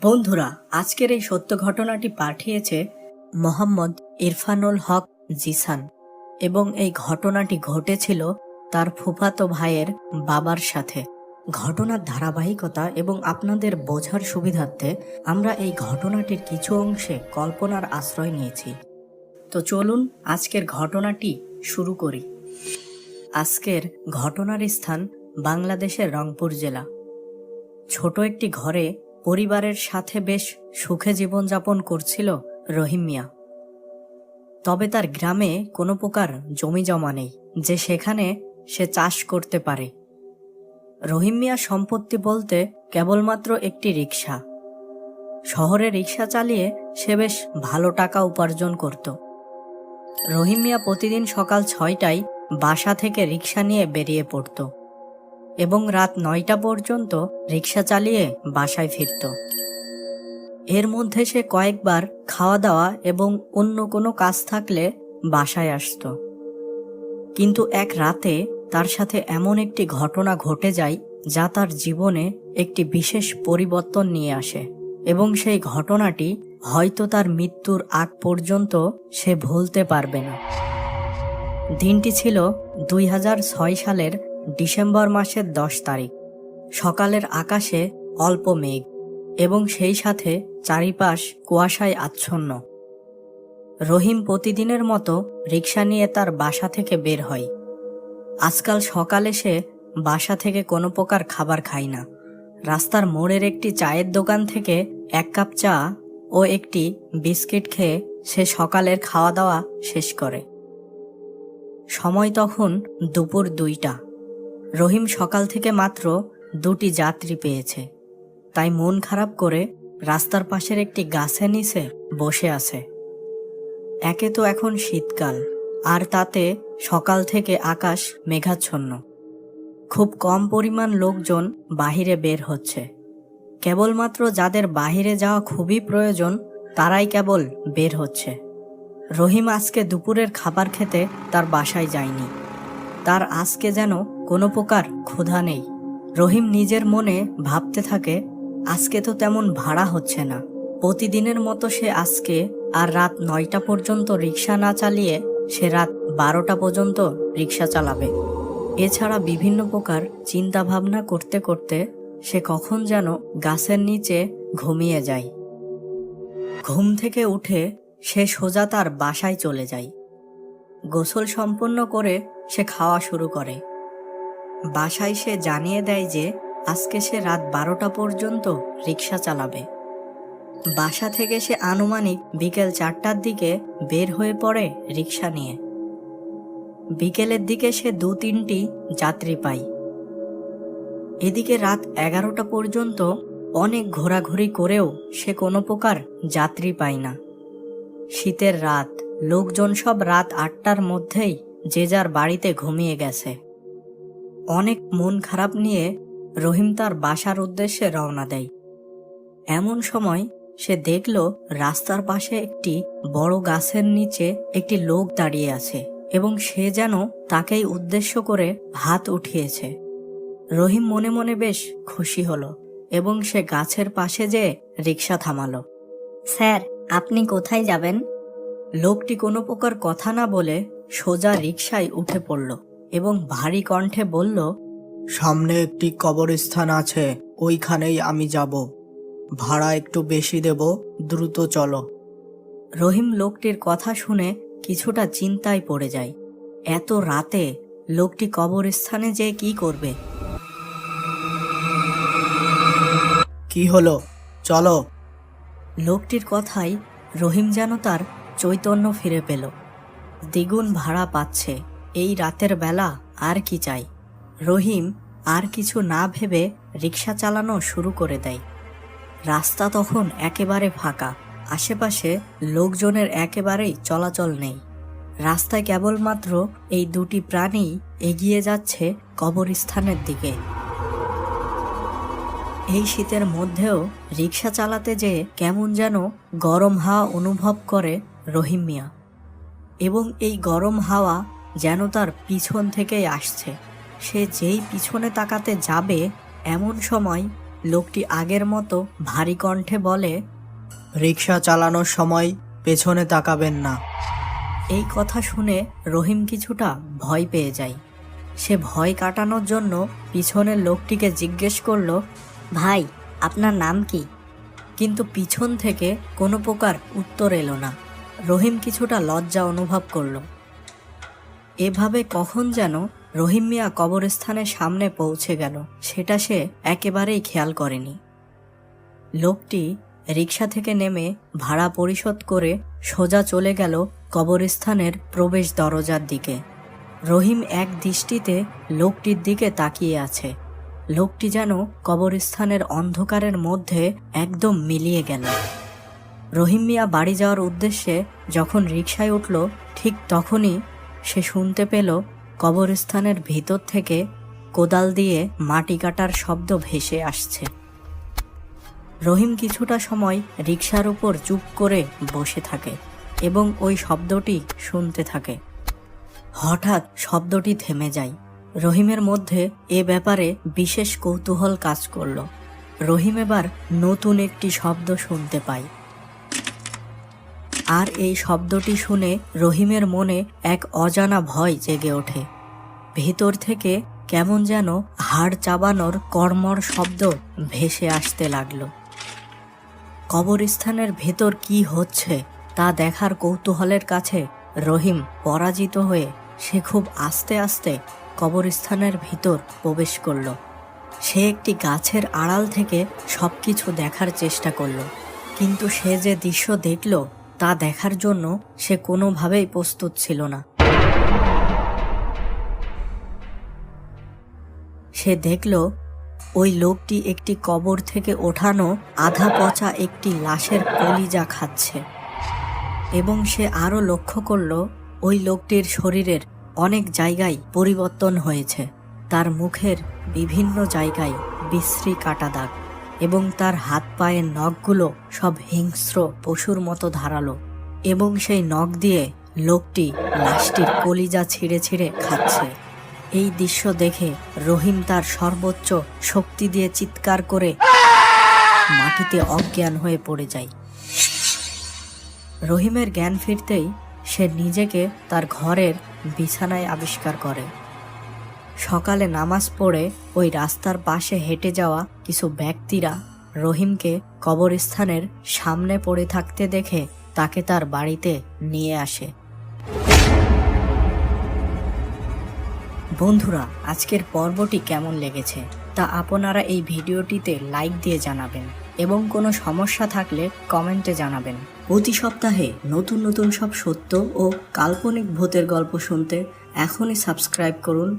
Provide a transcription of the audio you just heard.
বন্ধুরা, আজকের এই সত্য ঘটনাটি পাঠিয়েছে মোহাম্মদ ইরফানুল হক জিসান এবং এই ঘটনাটি ঘটেছিল তার ফুফাতো ভাইয়ের বাবার সাথে। ঘটনার ধারাবাহিকতা এবং আপনাদের বোঝার সুবিধার্থে আমরা এই ঘটনাটির কিছু অংশে কল্পনার আশ্রয় নিয়েছি। তো চলুন আজকের ঘটনাটি শুরু করি। আজকের ঘটনার স্থান বাংলাদেশের রংপুর জেলা। ছোট একটি ঘরে পরিবারের সাথে বেশ সুখে জীবনযাপন করছিল রহিম মিয়া। তবে তার গ্রামে কোনো প্রকার জমি জমা নেই যে সেখানে সে চাষ করতে পারে। রহিম মিয়ার সম্পত্তি বলতে কেবলমাত্র একটি রিক্সা। শহরে রিক্সা চালিয়ে সে বেশ ভালো টাকা উপার্জন করত। রহিম মিয়া প্রতিদিন সকাল 6টায় বাসা থেকে রিক্সা নিয়ে বেরিয়ে পড়ত এবং রাত 9টা পর্যন্ত রিক্সা চালিয়ে বাসায় ফিরত। এর মধ্যে সে কয়েকবার খাওয়া দাওয়া এবং অন্য কোনো কাজ থাকলে বাসায় আসত। কিন্তু এক রাতে তার সাথে এমন একটি ঘটনা ঘটে যায় যা তার জীবনে একটি বিশেষ পরিবর্তন নিয়ে আসে এবং সেই ঘটনাটি হয়তো তার মৃত্যুর আগ পর্যন্ত সে ভুলতে পারবে না। দিনটি ছিল 2006 সালের ডিসেম্বর মাসের 10 তারিখ। সকালের আকাশে অল্প মেঘ এবং সেই সাথে চারিপাশ কুয়াশায় আচ্ছন্ন। রহিম প্রতিদিনের মতো রিক্সা নিয়ে তার বাসা থেকে বের হয়। আজকাল সকালে সে বাসা থেকে কোনো প্রকার খাবার খায় না। রাস্তার মোড়ের একটি চায়ের দোকান থেকে 1 কাপ চা ও একটি বিস্কিট খেয়ে সে সকালের খাওয়া দাওয়া শেষ করে। সময় তখন দুপুর 2টা। রহিম সকাল থেকে মাত্র 2টি যাত্রী পেয়েছে, তাই মন খারাপ করে রাস্তার পাশের একটি গাছের নিচে বসে আছে। একে তো এখন শীতকাল, আর তাতে সকাল থেকে আকাশ মেঘাচ্ছন্ন। খুব কম পরিমাণ লোকজন বাহিরে বের হচ্ছে। কেবলমাত্র যাদের বাহিরে যাওয়া খুবই প্রয়োজন তারাই কেবল বের হচ্ছে। রহিম আজকে দুপুরের খাবার খেতে তার বাসায় যায়নি। তার আজকে যেন কোনো প্রকার ক্ষুধা নেই। রহিম নিজের মনে ভাবতে থাকে, আজকে তো তেমন ভাড়া হচ্ছে না। প্রতিদিনের মতো সে আজকে আর রাত 9টা পর্যন্ত রিক্সা না চালিয়ে সে রাত 12টা পর্যন্ত রিক্সা চালাবে। এছাড়া বিভিন্ন প্রকার চিন্তা ভাবনা করতে করতে সে কখন যেন গাছের নিচে ঘুমিয়ে যায়। ঘুম থেকে উঠে সে সোজা তার বাসায় চলে যায়। গোসল সম্পন্ন করে সে খাওয়া শুরু করে। বাসায় সে জানিয়ে দেয় যে আজকে সে রাত 12টা পর্যন্ত রিক্সা চালাবে। বাসা থেকে সে আনুমানিক বিকেল 4টার দিকে বের হয়ে পড়ে রিক্সা নিয়ে। বিকেলের দিকে সে 2-3টি যাত্রী পায়। এদিকে রাত 11টা পর্যন্ত অনেক ঘোরাঘুরি করেও সে কোনো প্রকার যাত্রী পায় না। শীতের রাত, লোকজন সব রাত 8টার মধ্যেই যে যার বাড়িতে ঘুমিয়ে গেছে। অনেক মন খারাপ নিয়ে রহিম তার বাসার উদ্দেশ্যে রওনা দেয়। এমন সময় সে দেখল রাস্তার পাশে একটি বড় গাছের নিচে একটি লোক দাঁড়িয়ে আছে এবং সে যেন তাকেই উদ্দেশ্য করে হাত উঠিয়েছে। রহিম মনে মনে বেশ খুশি হলো এবং সে গাছের পাশে যেয়ে রিক্সা থামালো। স্যার, আপনি কোথায় যাবেন? লোকটি কোনো প্রকার কথা না বলে সোজা রিক্সায় উঠে পড়ল এবং ভারী কণ্ঠে বলল, সামনে একটি কবরস্থান আছে, ওইখানেই আমি যাব। ভাড়া একটু বেশি দেব, দ্রুত চলো। রহিম লোকটির কথা শুনে কিছুটা চিন্তায় পড়ে যায়। এত রাতে লোকটি কবরস্থানে যেয়ে কি করবে? কি হলো, চলো। লোকটির কথাই রহিম যেন তার চৈতন্য ফিরে পেল। দ্বিগুণ ভাড়া পাচ্ছে, এই রাতের বেলা আর কি চাই। রহিম আর কিছু না ভেবে রিক্সা চালানো শুরু করে দেয়। রাস্তা তখন একেবারে ফাঁকা, আশেপাশে লোকজনের একেবারেই চলাচল নেই। রাস্তায় কেবলমাত্র এই 2টি প্রাণী এগিয়ে যাচ্ছে কবরস্থানের দিকে। এই শীতের মধ্যেও রিক্সা চালাতে যেয়ে কেমন যেন গরম হাওয়া অনুভব করে রহিম মিয়া, এবং এই গরম হাওয়া যেন তার পিছন থেকেই আসছে। সে যেই পিছনে তাকাতে যাবে এমন সময় লোকটি আগের মতো ভারী কণ্ঠে বলে, রিক্সা চালানোর সময় পেছনে তাকাবেন না। এই কথা শুনে রহিম কিছুটা ভয় পেয়ে যায়। সে ভয় কাটানোর জন্য পিছনের লোকটিকে জিজ্ঞেস করলো, ভাই, আপনার নাম কি? কিন্তু পিছন থেকে কোনো প্রকার উত্তর এলো না। রহিম কিছুটা লজ্জা অনুভব করলো। এভাবে কখন যেন রহিম মিয়া কবরস্থানের সামনে পৌঁছে গেল, সেটা সে একেবারেই খেয়াল করেনি। লোকটি রিক্সা থেকে নেমে ভাড়া পরিশোধ করে সোজা চলে গেল কবরস্থানের প্রবেশ দরজার দিকে। রহিম এক দৃষ্টিতে লোকটির দিকে তাকিয়ে আছে। লোকটি যেন কবরস্থানের অন্ধকারের মধ্যে একদম মিলিয়ে গেল। রহিম মিয়া বাড়ি যাওয়ার উদ্দেশ্যে যখন রিকশায় উঠল, ঠিক তখনই সে শুনতে পেল কবরস্থানের ভিতর থেকে কোদাল দিয়ে মাটি কাটার শব্দ ভেসে আসছে। রহিম কিছুটা সময় রিকশার উপর চুপ করে বসে থাকে এবং ওই শব্দটি শুনতে থাকে। হঠাৎ শব্দটি থেমে যায়। রহিমের মধ্যে এ ব্যাপারে বিশেষ কৌতূহল কাজ করল। রহিম এবার নতুন একটি শব্দ শুনতে পায়। আর এই শব্দটি শুনে রহিমের মনে এক অজানা ভয় জেগে ওঠে। ভেতর থেকে কেমন যেন হাড় চাবানোর কর্মর শব্দ ভেসে আসতে লাগলো। কবরস্থানের ভেতর কি হচ্ছে তা দেখার কৌতূহলের কাছে রহিম পরাজিত হয়ে সে খুব আস্তে আস্তে কবরস্থানের ভিতর প্রবেশ করল। সে একটি গাছের আড়াল থেকে সবকিছু দেখার চেষ্টা করল, কিন্তু সে যে দৃশ্য দেখল তা দেখার জন্য সে কোনোভাবেই প্রস্তুত ছিল না। সে দেখল ওই লোকটি একটি কবর থেকে ওঠানো আধা পচা একটি লাশের কলিজা খাচ্ছে, এবং সে আরও লক্ষ্য করল ওই লোকটির শরীরের অনেক জায়গায় পরিবর্তন হয়েছে। তার মুখের বিভিন্ন জায়গায় বিশ্রী কাটা দাগ এবং তার হাত পায়ের নখগুলো সব হিংস্র পশুর মতো ধারালো, এবং সেই নখ দিয়ে লোকটি লাশটির কলিজা ছিঁড়ে ছিঁড়ে খাচ্ছে। এই দৃশ্য দেখে রহিম তার সর্বোচ্চ শক্তি দিয়ে চিৎকার করে মাটিতে অজ্ঞান হয়ে পড়ে যায়। রহিমের জ্ঞান ফিরতেই সে নিজেকে তার ঘরের বিছানায় আবিষ্কার করে। সকালে নামাজ পড়ে ওই রাস্তার পাশে হেঁটে যাওয়া কিছু ব্যক্তিরা রহিমকে কবরস্থানের সামনে পড়ে থাকতে দেখে তাকে তার বাড়িতে নিয়ে আসে। বন্ধুরা, আজকের পর্বটি কেমন লেগেছে তা আপনারা এই ভিডিওটিতে লাইক দিয়ে জানাবেন এবং কোনো সমস্যা থাকলে কমেন্টে জানাবেন। প্রতি সপ্তাহে নতুন নতুন সব সত্য ও কাল্পনিক ভূতের গল্প শুনতে এখনই সাবস্ক্রাইব করুন